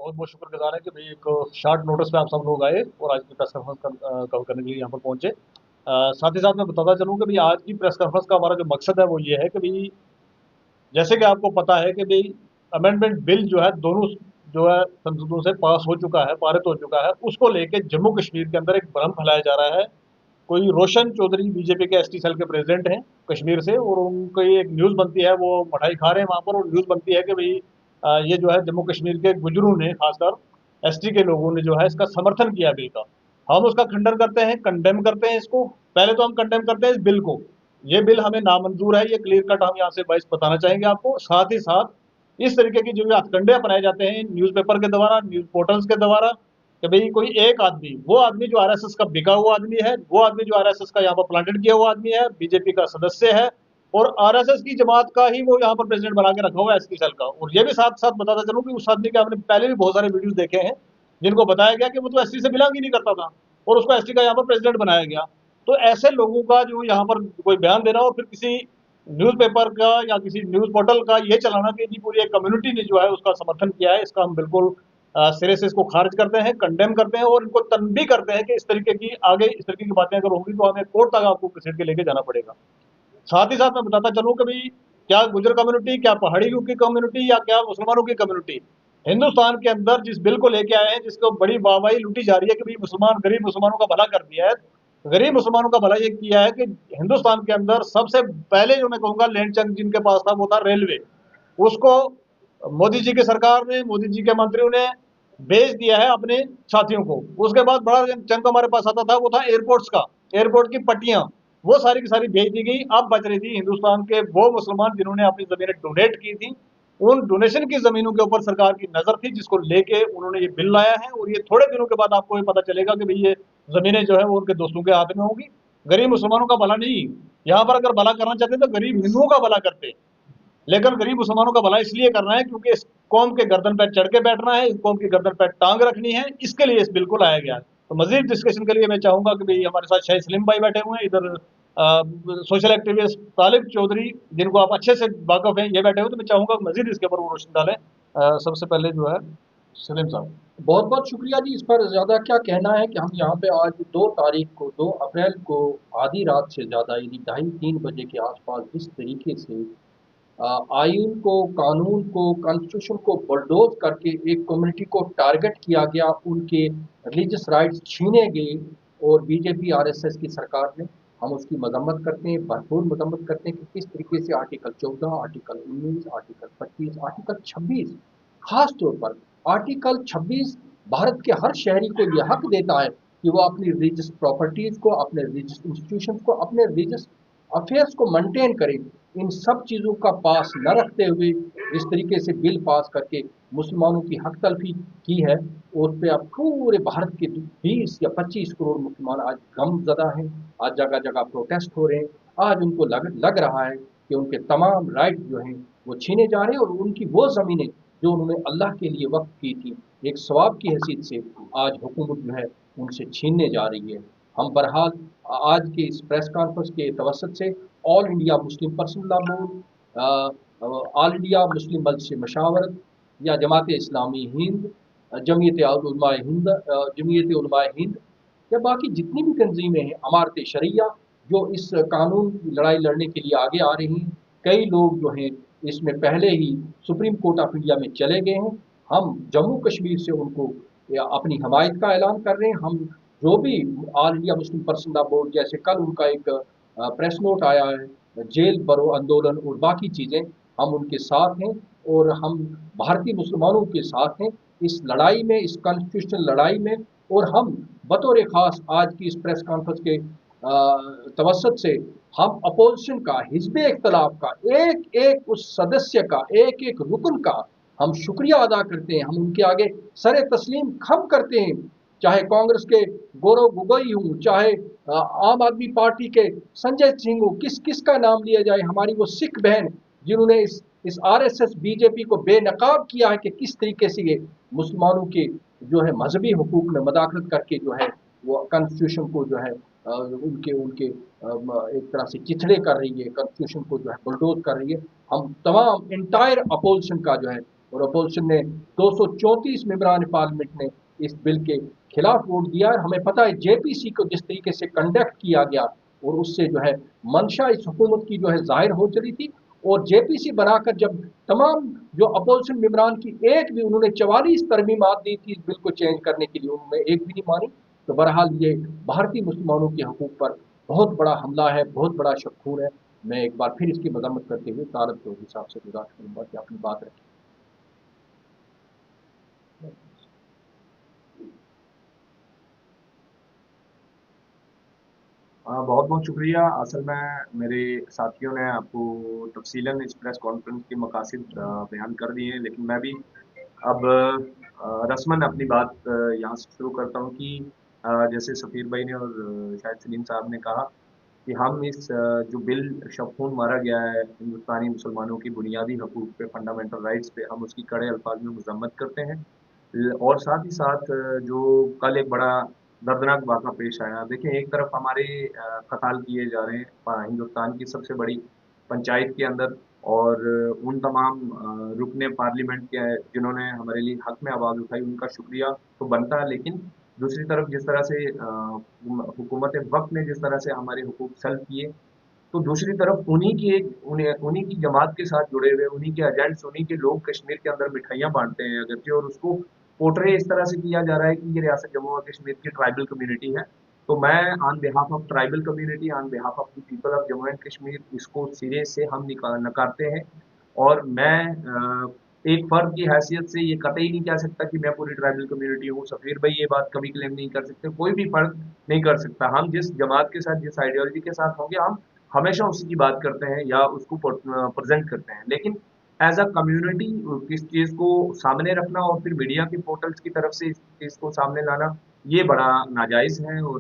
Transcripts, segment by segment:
बहुत बहुत शुक्रगुजार हैं कि भाई एक शॉर्ट नोटिस पे आप सब लोग आए और आज की प्रेस कॉन्फ्रेंस कवर करने के लिए यहाँ पर पहुंचे। साथ ही साथ मैं बताता चलूँ कि भाई आज की प्रेस कॉन्फ्रेंस का हमारा जो मकसद है वो ये है कि भाई जैसे कि आपको पता है कि भाई अमेंडमेंट बिल जो है दोनों जो है संसदों से पास हो चुका है, पारित हो चुका है, उसको लेके जम्मू कश्मीर के अंदर एक भ्रम फैलाया जा रहा है। कोई रोशन चौधरी बीजेपी के एसटी सेल के प्रेसिडेंट हैं कश्मीर से, और उनकी एक न्यूज़ बनती है, वो मिठाई खा रहे हैं वहाँ पर, और न्यूज़ बनती है कि भाई ये जो है जम्मू कश्मीर के गुजरों ने, खासकर एसटी के लोगों ने जो है इसका समर्थन किया बिल का। हम उसका खंडन करते हैं, कंडेम करते हैं इसको। पहले तो हम कंडेम करते हैं इस बिल को, ये बिल हमें नामंजूर है, ये क्लियर कट हम यहाँ से वाइस बताना चाहेंगे आपको। साथ ही साथ इस तरीके की जो हथकंडे अपनाए जाते हैं न्यूज़पेपर के द्वारा, न्यूज़ पोर्टल्स के द्वारा, कि भाई कोई एक आदमी, वो आदमी जो आरएसएस का बिका हुआ आदमी है, वो आदमी जो आरएसएस का यहाँ पर प्लांटेड किया हुआ आदमी है, बीजेपी का सदस्य है, और आरएसएस की जमात का ही वो यहाँ पर प्रेसिडेंट बना के रखा हुआ है एसटी सेल का। और ये भी साथ साथ बताता चलूँ कि उस आदमी के आपने पहले भी बहुत सारे वीडियोस देखे हैं जिनको बताया गया कि वो तो एसटी से बिलोंग ही नहीं करता था और उसको एसटी का यहाँ पर प्रेसिडेंट बनाया गया। तो ऐसे लोगों का जो यहाँ पर कोई बयान देना और फिर किसी न्यूज़पेपर का या किसी न्यूज़ पोर्टल का ये चलाना कि जी पूरी एक कम्युनिटी ने जो है उसका समर्थन किया है, इसका हम बिल्कुल सिरे से इसको खारिज करते हैं, कंडेम करते हैं, और इनको तनबीह करते हैं कि इस तरीके की आगे इस तरीके की बातें अगर होंगी तो हमें कोर्ट तक आपको घसीट के लेके जाना पड़ेगा। साथ ही साथ मैं बताता चलूँ कि भाई क्या गुजर कम्युनिटी, क्या पहाड़ियों की कम्युनिटी, या क्या मुसलमानों की कम्युनिटी हिंदुस्तान के अंदर जिस बिल को लेके आए हैं, जिसको बड़ी वाहवाही लूटी जा रही है कि भाई मुसलमान, गरीब मुसलमानों का भला कर दिया है। गरीब मुसलमानों का भला ये किया है कि हिंदुस्तान के अंदर सबसे पहले जो मैं कहूँगा लैंड चंक जिनके पास था वो था रेलवे। उसको मोदी जी की सरकार ने, मोदी जी के मंत्रियों ने बेच दिया है अपने साथियों को। उसके बाद बड़ा चंक हमारे पास आता था वो था एयरपोर्ट्स का, एयरपोर्ट की पट्टियां, वो सारी की सारी भेज दी गई। अब बच रही थी हिंदुस्तान के वो मुसलमान जिन्होंने अपनी जमीनें डोनेट की थी, उन डोनेशन की जमीनों के ऊपर सरकार की नजर थी, जिसको लेके उन्होंने ये बिल लाया है। और ये थोड़े दिनों के बाद आपको ये पता चलेगा कि भाई ये जमीनें जो है वो उनके दोस्तों के हाथ में होंगी। गरीब मुसलमानों का भला नहीं, यहाँ पर अगर भला करना चाहते तो गरीब हिंदुओं का भला करते, लेकिन गरीब मुसलमानों का भला इसलिए करना है क्योंकि इस कौम के गर्दन पर चढ़ के बैठना है, इस कौम की गर्दन पर टांग रखनी है, इसके लिए इस बिल को लाया गया है। तो मजीद डिस्कशन के लिए मैं चाहूंगा कि भाई हमारे साथ शाहिद सलीम भाई बैठे हुए हैं, इधर सोशल एक्टिविस्ट तालिब चौधरी जिनको आप अच्छे से वाकफ हैं ये बैठे हुए, तो मैं चाहूंगा मजीद इसके ऊपर वो रोशनी डालें। सबसे पहले जो है सलीम साहब। बहुत बहुत शुक्रिया जी। इस पर ज़्यादा क्या कहना है कि हम यहाँ पे आज 2 तारीख को, 2 अप्रैल को आधी रात से ज़्यादा यानी 2:30-3 बजे के आसपास जिस तरीके से आइन को, कानून को, कॉन्स्टिट्यूशन को बुलडोज करके एक कम्युनिटी को टारगेट किया गया, उनके रिलीजियस राइट्स छीने गए और बीजेपी आरएसएस की सरकार ने, हम उसकी मजम्मत करते हैं, भरपूर मजम्मत करते हैं कि किस तरीके से आर्टिकल 14, आर्टिकल 19, आर्टिकल 25, आर्टिकल 26, खास तौर पर आर्टिकल 26 भारत के हर शहरी को यह हक देता है कि वो अपनी रिलीजियस प्रॉपर्टीज़ को, अपने रिलीजियस इंस्टीट्यूशंस को, अपने रिलीजियस अफेयर्स को मेंटेन करें। इन सब चीज़ों का पास न रखते हुए इस तरीके से बिल पास करके मुसलमानों की हक तलफी की है। और उस पर अब पूरे भारत के 20 या 25 करोड़ मुसलमान आज गमज़दा हैं। आज जगह जगह प्रोटेस्ट हो रहे हैं। आज उनको लग रहा है कि उनके तमाम राइट जो हैं वो छीने जा रहे हैं, और उनकी वो ज़मीनें जो उन्होंने अल्लाह के लिए वक्फ की थी एक सवाब की हैसियत से, आज हुकूमत जो है उनसे छीनने जा रही है। हम बहरहाल आज के इस प्रेस कॉन्फ्रेंस के तवसत से all India Muslim personal law board, all India Muslim Majlis Mushawarat या जमात इस्लामी हिंद, जमीयत उलमा हिंद, जमीयत उलमा हिंद या बाकी जितनी भी तंजीमें हैं, अमारत शरिया जो इस कानून की लड़ाई लड़ने के लिए आगे आ रही हैं, कई लोग जो हैं इसमें पहले ही सुप्रीम कोर्ट ऑफ इंडिया में चले गए हैं। हम जम्मू कश्मीर से उनको अपनी हमायत का ऐलान कर रहे हैं। हम जो भी all India Muslim personal law board, जैसे कल उनका एक प्रेस नोट आया है, जेल भरो आंदोलन और बाकी चीज़ें, हम उनके साथ हैं और हम भारतीय मुसलमानों के साथ हैं इस लड़ाई में, इस कॉन्स्टिट्यूशनल लड़ाई में। और हम बतौर ख़ास आज की इस प्रेस कॉन्फ्रेंस के तवसत से हम अपोजिशन का, हिज़्ब इख्तिलाफ का, एक एक उस सदस्य का, एक एक रुकन का हम शुक्रिया अदा करते हैं। हम उनके आगे सर तस्लीम खम करते हैं, चाहे कांग्रेस के गौरव गोगोई हों, चाहे आम आदमी पार्टी के संजय सिंह हो, किस किस का नाम लिया जाए, हमारी वो सिख बहन जिन्होंने इस आरएसएस बीजेपी को बेनकाब किया है कि किस तरीके से ये मुसलमानों के जो है मजहबी हुकूक में मदाखलत करके जो है वो कॉन्स्टिट्यूशन को जो है उनके उनके एक तरह से चिथड़े कर रही है, कॉन्स्टिट्यूशन को जो है बुलडोज कर रही है। हम तमाम इंटायर अपोजिशन का जो है और अपोजिशन ने 234 मेंबरान पार्लियामेंट ने इस बिल के खिलाफ वोट दिया। और हमें पता है जेपीसी को जिस तरीके से कंडक्ट किया गया और उससे जो है मंशा इस हुकूमत की जो है जाहिर हो चली थी। और जेपीसी बनाकर जब तमाम जो अपोजिशन मेंबरान की एक भी उन्होंने 44 तरमीमात दी थी इस बिल को चेंज करने के लिए, उन्होंने एक भी नहीं मानी। तो बहरहाल ये भारतीय मुसलमानों के हकूक़ पर बहुत बड़ा हमला है, बहुत बड़ा शख़ून है। मैं एक बार फिर इसकी मजम्मत करते हुए तालब चौधरी साहब से गुजारिश करूँगा कि अपनी बात रखें। बहुत बहुत शुक्रिया। असल में मेरे साथियों ने आपको तफसीलन इस प्रेस कॉन्फ्रेंस के मकासद बयान कर दिए हैं, लेकिन मैं भी अब रस्मन अपनी बात यहाँ से शुरू करता हूँ कि जैसे सफ़ीर भाई ने और शायद सलीम साहब ने कहा कि हम इस जो बिल शफ़ून मारा गया है हिंदुस्तानी मुसलमानों की बुनियादी हकूक़ पे, फंडामेंटल राइट्स पे, हम उसकी कड़े अल्फाज में मज़म्मत करते हैं। और साथ ही साथ जो कल एक बड़ा दर्दनाक वाक़ा पेश आया। देखिए, एक तरफ हमारे कत्ल किए जा रहे हैं हिंदुस्तान की सबसे बड़ी पंचायत के अंदर, और उन तमाम रुकने पार्लियामेंट के जिन्होंने हमारे लिए हक में आवाज़ उठाई, उनका शुक्रिया तो बनता है। लेकिन दूसरी तरफ जिस तरह से हुकूमत वक्त ने जिस तरह से हमारे हुकूक सल्ब किए, तो दूसरी तरफ उन्हीं की जमात के साथ जुड़े हुए, उन्हीं के एजेंट्स, उन्हीं के लोग कश्मीर के अंदर मिठाइयाँ बांटते हैं अगरचे, और उसको पोर्ट्रे इस तरह से किया जा रहा है कि ये रियासत जम्मू और कश्मीर की ट्राइबल कम्युनिटी है। तो मैं on behalf of tribal community, on behalf of the people of Jammu and Kashmir, इसको सिरे से हम नकारते हैं। और मैं एक फर्द की हैसियत से ये कतई नहीं कह सकता कि मैं पूरी ट्राइबल कम्युनिटी हूँ। सफ़ीर भाई ये बात कभी क्लेम नहीं कर सकते, कोई भी फर्द नहीं कर सकता। हम जिस जमात के साथ, जिस आइडियोलॉजी के साथ होंगे, हम हमेशा उसकी बात करते हैं या उसको प्रेजेंट करते हैं। लेकिन एज अ कम्युनिटी किस चीज़ को सामने रखना और फिर मीडिया के पोर्टल्स की तरफ से इस चीज़ को सामने लाना, ये बड़ा नाजायज़ है। और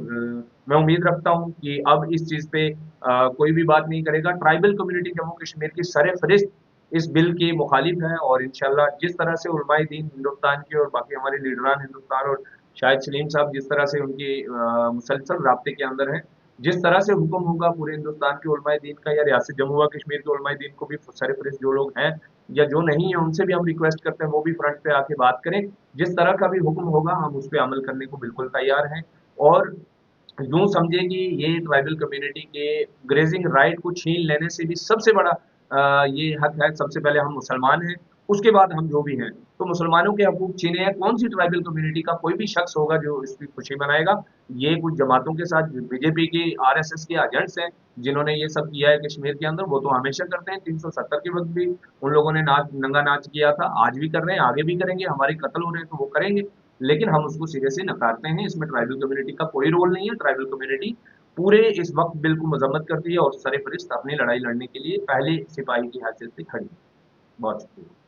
मैं उम्मीद रखता हूँ कि अब इस चीज़ पे कोई भी बात नहीं करेगा। ट्राइबल कम्युनिटी जम्मू कश्मीर की सरे फहरिस्त इस बिल के मुखालिफ है, और इंशाल्लाह जिस तरह से उलमाए दीन हिंदुस्तान के और बाकी हमारे लीडरान हिंदुस्तान और शायद सलीम साहब जिस तरह से उनके मुसलसल राब्ते के अंदर हैं, जिस तरह से हुक्म होगा पूरे हिंदुस्तान के उलमाए दीन का या रियासत जम्मू व कश्मीर के उलमाए दीन को भी सरफहरिस्त जो लोग हैं या जो नहीं है उनसे भी हम रिक्वेस्ट करते हैं वो भी फ्रंट पे आके बात करें। जिस तरह का भी हुक्म होगा हम उस पर अमल करने को बिल्कुल तैयार हैं। और यूं समझे कि ये ट्राइबल कम्युनिटी के ग्रेजिंग राइट को छीन लेने से भी सबसे बड़ा ये हक है। सबसे पहले हम मुसलमान हैं, उसके बाद हम जो भी हैं। तो मुसलमानों के हकूक छीने हैं, कौन सी ट्राइबल कम्युनिटी का कोई भी शख्स होगा जो इसकी खुशी मनाएगा? ये कुछ जमातों के साथ बीजेपी की आरएसएस के एजेंट्स हैं जिन्होंने ये सब किया है कश्मीर के अंदर, वो तो हमेशा करते हैं। 370 के वक्त भी उन लोगों ने नाच नंगा नाच किया था, आज भी कर रहे हैं, आगे भी करेंगे। हमारे कत्ल हो रहे हैं तो वो करेंगे, लेकिन हम उसको सिरे से नकारते हैं। इसमें ट्राइबल कम्युनिटी का कोई रोल नहीं है। ट्राइबल कम्युनिटी पूरे इस वक्त बिल को मजम्मत करती है और सर फहरिस्त अपनी लड़ाई लड़ने के लिए पहले सिपाही की हैसियत से खड़ी है। बहुत शुक्रिया।